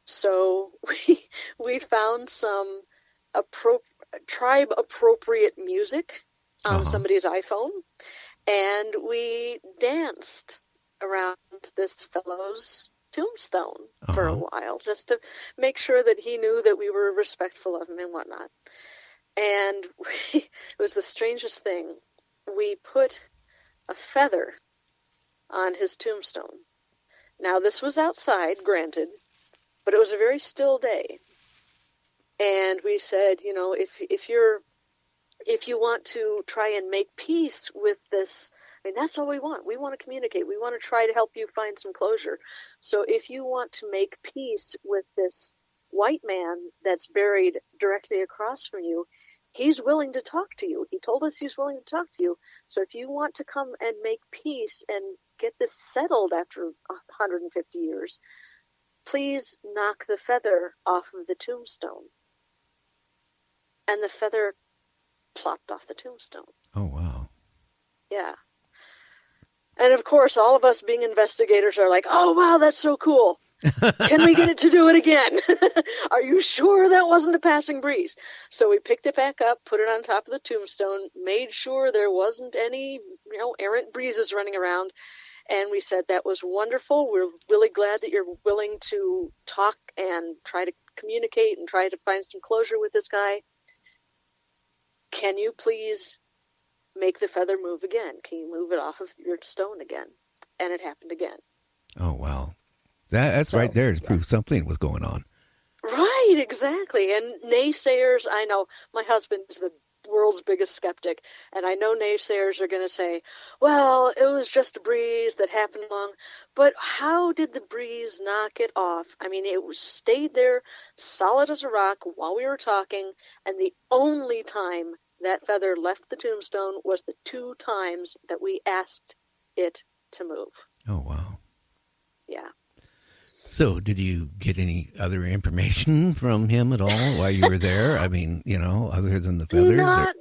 So we found some tribe appropriate music on Uh-huh. somebody's iPhone, and we danced around this fellow's tombstone for a Uh-huh. while, just to make sure that he knew that we were respectful of him and whatnot. And it was the strangest thing. We put a feather on his tombstone. Now, this was outside, granted, but it was a very still day. And we said, if you want to try and make peace with this, I mean, that's all we want. We want to communicate. We want to try to help you find some closure. So if you want to make peace with this white man that's buried directly across from you, he's willing to talk to you. He told us he's willing to talk to you. So if you want to come and make peace and get this settled after 150 years, please knock the feather off of the tombstone. And the feather plopped off the tombstone. Oh, wow. Yeah. And of course, all of us being investigators are like, oh, wow, that's so cool. Can we get it to do it again? Are you sure that wasn't a passing breeze? So we picked it back up, put it on top of the tombstone, made sure there wasn't any, errant breezes running around. And we said, that was wonderful. We're really glad that you're willing to talk and try to communicate and try to find some closure with this guy. Can you please make the feather move again? Can you move it off of your stone again? And it happened again. Oh, wow. That's right there is proof something was going on. Right, exactly. And naysayers, I know my husband is the world's biggest skeptic, and I know naysayers are going to say, well, it was just a breeze that happened along. But how did the breeze knock it off? I mean, stayed there solid as a rock while we were talking, and the only time that feather left the tombstone was the 2 times that we asked it to move. Oh, wow. Yeah. So did you get any other information from him at all while you were there? I mean, other than the feathers?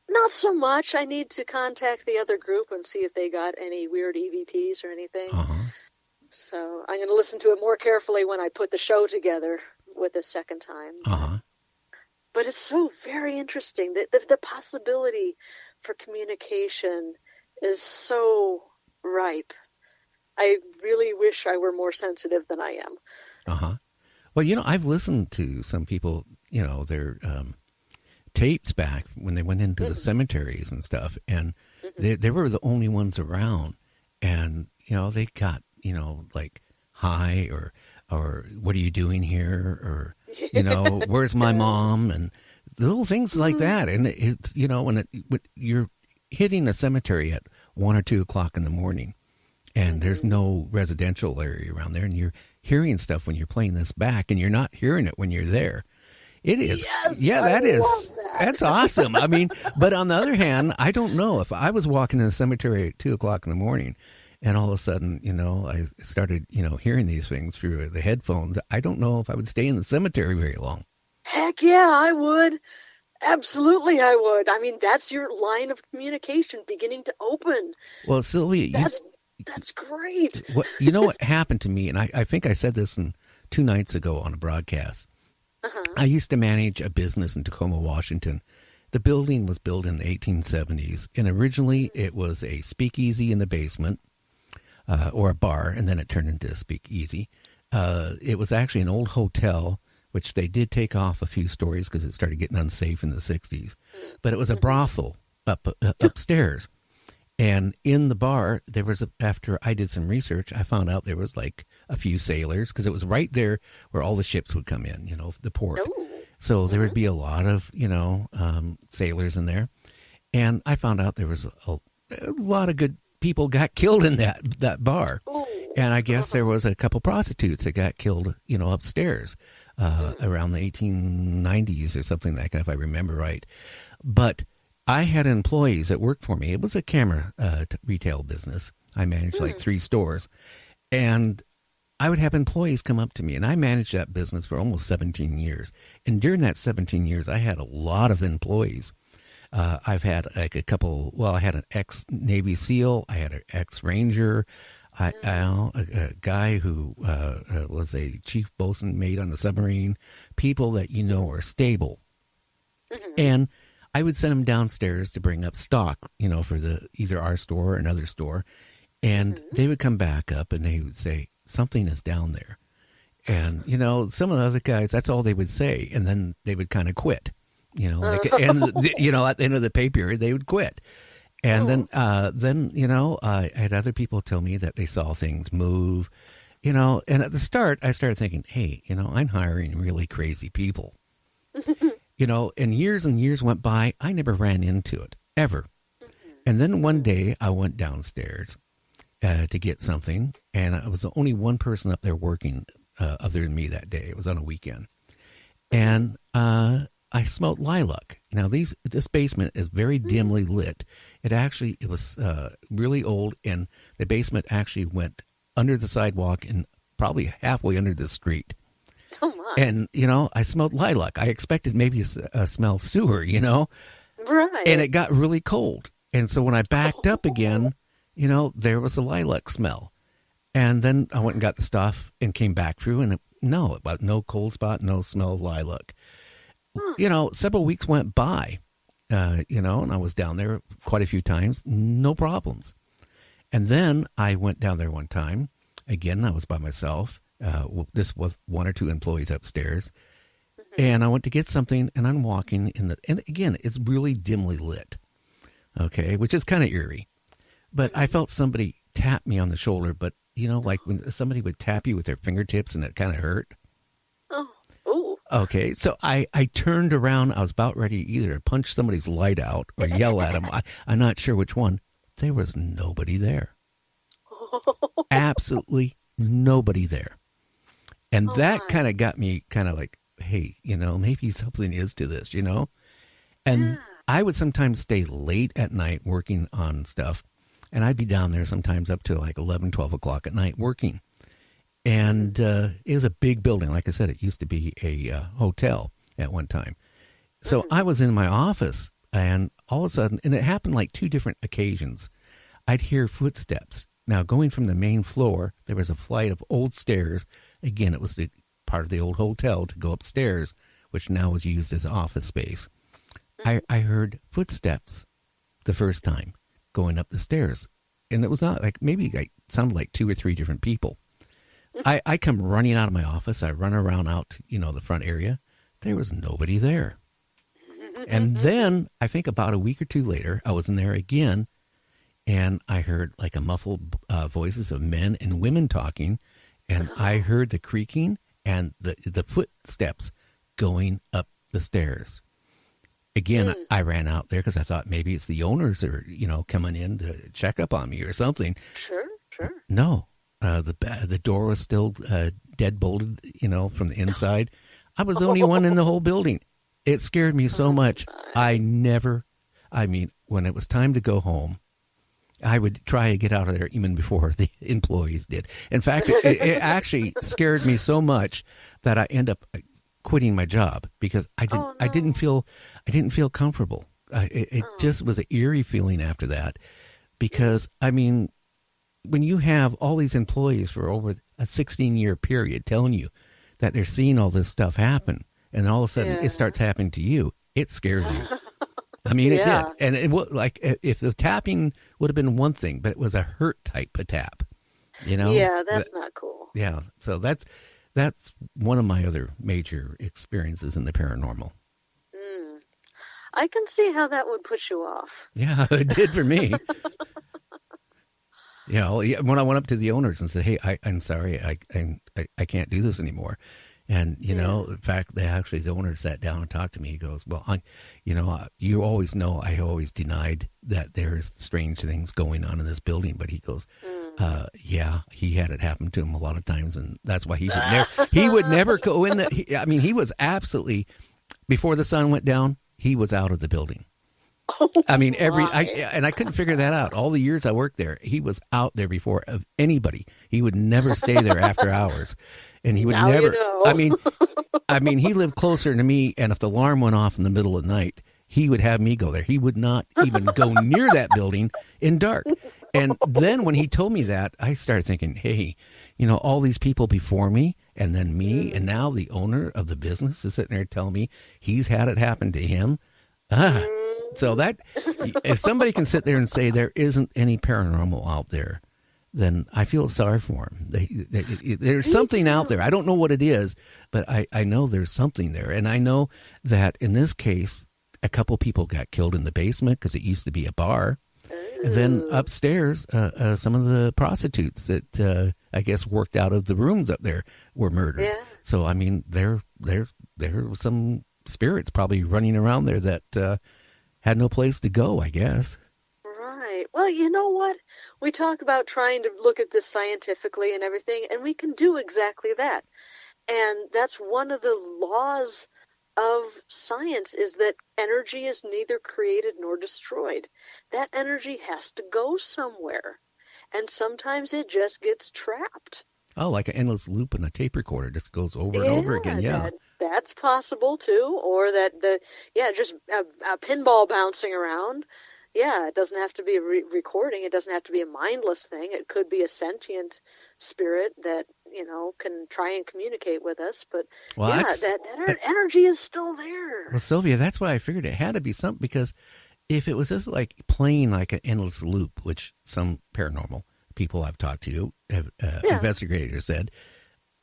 Not so much. I need to contact the other group and see if they got any weird EVPs or anything. Uh-huh. So I'm going to listen to it more carefully when I put the show together with the second time. Uh-huh. But it's so very interesting. The possibility for communication is so ripe. I really wish I were more sensitive than I am. Uh-huh. Well, I've listened to some people, their tapes back when they went into the cemeteries and stuff, and they were the only ones around. And, they got, like, hi, or what are you doing here? Or, where's my mom? And little things like that. And it's, when you're hitting a cemetery at 1 or 2 o'clock in the morning, and there's no residential area around there, and you're hearing stuff when you're playing this back, and you're not hearing it when you're there. It is. Yes, Yeah, that's awesome. I mean, but on the other hand, I don't know if I was walking in the cemetery at 2 o'clock in the morning and all of a sudden, I started, hearing these things through the headphones. I don't know if I would stay in the cemetery very long. Heck yeah, I would. Absolutely, I would. I mean, that's your line of communication beginning to open. Well, Sylvia, that's great. What happened to me, and I think I said this 2 nights ago on a broadcast. Uh-huh. I used to manage a business in Tacoma, Washington. The building was built in the 1870s, and originally it was a speakeasy in the basement, or a bar, and then it turned into a speakeasy. It was actually an old hotel, which they did take off a few stories because it started getting unsafe in the 60s. But it was a brothel upstairs. And in the bar, there was, after I did some research, I found out there was like a few sailors, because it was right there where all the ships would come in, the port. Oh. So there would be a lot of, sailors in there. And I found out there was a lot of good people got killed in that bar. Ooh. And I guess there was a couple prostitutes that got killed, upstairs around the 1890s or something like that, if I remember right. But I had employees that worked for me. It was a camera retail business. I managed like 3 stores. And I would have employees come up to me, and I managed that business for almost 17 years. And during that 17 years, I had a lot of employees. I've had like I had an ex-Navy SEAL. I had an ex-Ranger. A guy who was a chief bosun mate on the submarine, people that you know are stable. And I would send them downstairs to bring up stock, for either our store or another store. And they would come back up and they would say, something is down there. And, some of the other guys, that's all they would say. And then they would kind of quit, at the end of the pay period, they would quit. And then I had other people tell me that they saw things move, and at the start, I started thinking, hey, I'm hiring really crazy people, and years went by. I never ran into it, ever. And then one day I went downstairs to get something, and I was the only one person up there working other than me that day. It was on a weekend. And I smelled lilac. Now, this basement is very dimly lit. It was really old, and the basement actually went under the sidewalk and probably halfway under the street. Oh, my. And, I smelled lilac. I expected maybe a smell sewer, Right. And it got really cold. And so when I backed up again, there was a lilac smell. And then I went and got the stuff and came back through, and no cold spot, no smell of lilac. Several weeks went by, and I was down there quite a few times, no problems. And then I went down there one time. Again, I was by myself. This was one or two employees upstairs. And I went to get something, and I'm walking and again, it's really dimly lit, okay, which is kind of eerie. But I felt somebody tap me on the shoulder, but, like when somebody would tap you with their fingertips and it kind of hurt. Okay, so I turned around. I was about ready either to punch somebody's light out or yell at them. I'm not sure which one. There was nobody there. Absolutely nobody there. And that kind of got me kind of like, hey, maybe something is to this, And I would sometimes stay late at night working on stuff. And I'd be down there sometimes up to like 11, 12 o'clock at night working. And it was a big building. Like I said, it used to be a hotel at one time. So I was in my office, and all of a sudden, and it happened like two different occasions, I'd hear footsteps. Now, going from the main floor, there was a flight of old stairs. Again, it was the part of the old hotel to go upstairs, which now was used as office space. I heard footsteps the first time going up the stairs. And it was not like, maybe like sounded like two or three different people. I come running out of my office. I run around out, the front area. There was nobody there. And then I think about a week or two later, I was in there again, and I heard like a muffled voices of men and women talking, and I heard the creaking and the footsteps going up the stairs. Again, I ran out there because I thought maybe it's the owners are, coming in to check up on me or something. Sure. No. The door was still dead bolted, from the inside. I was the only one in the whole building. It scared me so much. When it was time to go home, I would try to get out of there even before the employees did. In fact, it actually scared me so much that I end up quitting my job because I didn't feel comfortable. It just was an eerie feeling after that because, when you have all these employees for over a 16-year period telling you that they're seeing all this stuff happen, and all of a sudden it starts happening to you, it scares you. It did. And it was like if the tapping would have been one thing, but it was a hurt type of tap, Yeah, that's not cool. Yeah. So that's one of my other major experiences in the paranormal. I can see how that would put you off. Yeah, it did for me. When I went up to the owners and said, "Hey, I'm sorry, I can't do this anymore," and in fact, the owner sat down and talked to me. He goes, "Well, you always know I always denied that there's strange things going on in this building," but he goes, "Yeah, he had it happen to him a lot of times, and that's why he would never go in that. He was absolutely before the sun went down, he was out of the building." I couldn't figure that out. All the years I worked there, he was out there before of anybody. He would never stay there after hours, and he would never. He lived closer to me, and if the alarm went off in the middle of the night, he would have me go there. He would not even go near that building in dark. And then when he told me that, I started thinking, hey, all these people before me and then me, and now the owner of the business is sitting there telling me he's had it happen to him. So that, if somebody can sit there and say there isn't any paranormal out there, then I feel sorry for him. There's something out there. I don't know what it is, but I know there's something there. And I know that in this case, a couple people got killed in the basement because it used to be a bar. And then upstairs, some of the prostitutes that I guess worked out of the rooms up there were murdered. Yeah. So I mean, there were some spirits probably running around there that had no place to go, I guess. Right. Well, you know what? We talk about trying to look at this scientifically and everything, and we can do exactly that. And that's one of the laws of science, is that energy is neither created nor destroyed. That energy has to go somewhere. And sometimes it just gets trapped. Oh, like an endless loop in a tape recorder, just goes over and over again. Yeah, that's possible too. Or that just a pinball bouncing around. Yeah, it doesn't have to be a recording. It doesn't have to be a mindless thing. It could be a sentient spirit that can try and communicate with us. But that energy is still there. Well, Sylvia, that's why I figured it had to be something, because if it was just like playing like an endless loop, which some paranormal people I've talked to, investigators said,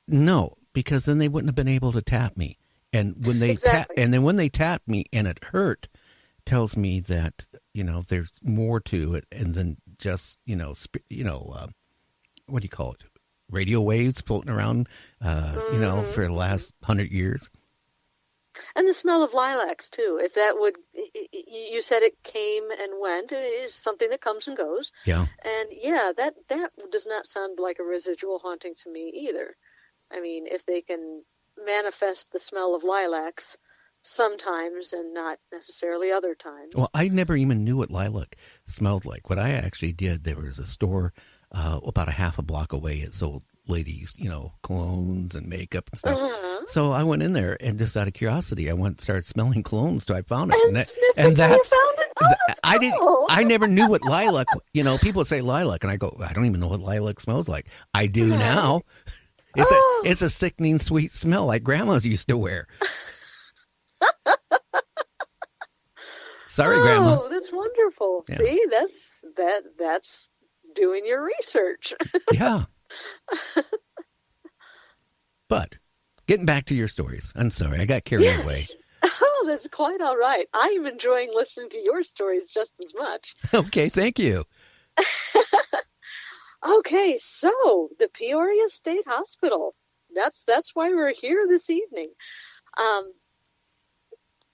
no, because then they wouldn't have been able to tap me. And when they when they tapped me and it hurt, tells me that there's more to it, and then just what do you call it? Radio waves floating around, for the last 100 years. And the smell of lilacs, too. If that would, you said it came and went. It is something that comes and goes. Yeah. And that does not sound like a residual haunting to me either. I mean, if they can manifest the smell of lilacs sometimes and not necessarily other times. Well, I never even knew what lilac smelled like. What I actually did, there was a store about a half a block away. It sold ladies, colognes and makeup and stuff. Uh-huh. So I went in there, and just out of curiosity, I went and started smelling colognes till I found it. And that's I never knew what lilac. People say lilac, and I go, I don't even know what lilac smells like. I do now. It's a sickening sweet smell like grandmas used to wear. Sorry, Grandma. Oh, that's wonderful. Yeah. See, that's doing your research. Yeah. But getting back to your stories, I'm sorry, I got carried away. Oh, that's quite all right. I am enjoying listening to your stories just as much. Okay, thank you. Okay, so the Peoria State Hospital. That's why we're here this evening.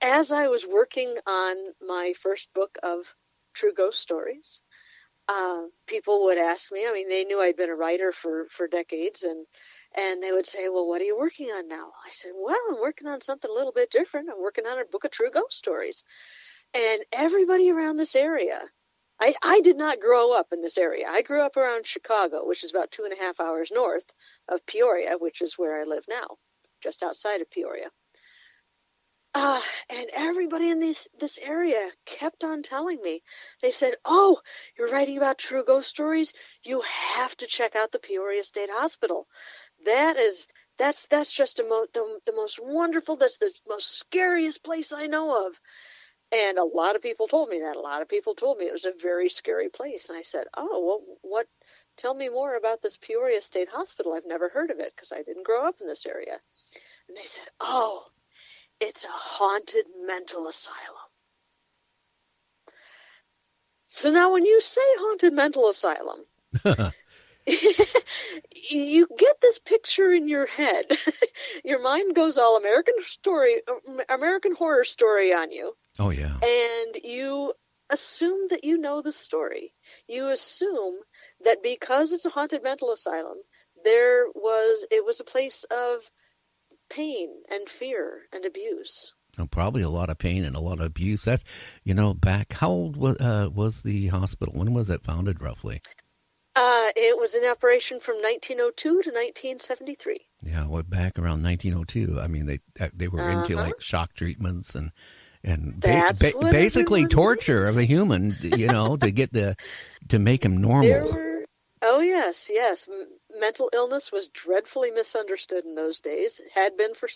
As I was working on my first book of true ghost stories, people would ask me, I mean, they knew I'd been a writer for decades, and they would say, well, what are you working on now? I said, well, I'm working on something a little bit different. I'm working on a book of true ghost stories. And everybody around this area, I did not grow up in this area. I grew up around Chicago, which is about 2.5 hours north of Peoria, which is where I live now, just outside of Peoria. And everybody in this area kept on telling me. They said, oh, you're writing about true ghost stories? You have to check out the Peoria State Hospital. That's just the most wonderful, that's the most scariest place I know of. And a lot of people told me that. A lot of people told me it was a very scary place. And I said, oh, well, tell me more about this Peoria State Hospital. I've never heard of it because I didn't grow up in this area. And they said, oh, it's a haunted mental asylum. So now when you say haunted mental asylum, you get this picture in your head. Your mind goes all American Horror Story on you. Oh, yeah. And you assume that you know the story. You assume that because it's a haunted mental asylum, it was a place of pain and fear and abuse. Oh, probably a lot of pain and a lot of abuse. That's, back, how old was the hospital? When was it founded, roughly? It was in operation from 1902 to 1973. Yeah, back around 1902. I mean, they were into like shock treatments and and That's what basically torture believes. of a human, to make him normal. Oh yes. Mental illness was dreadfully misunderstood in those days. It had been for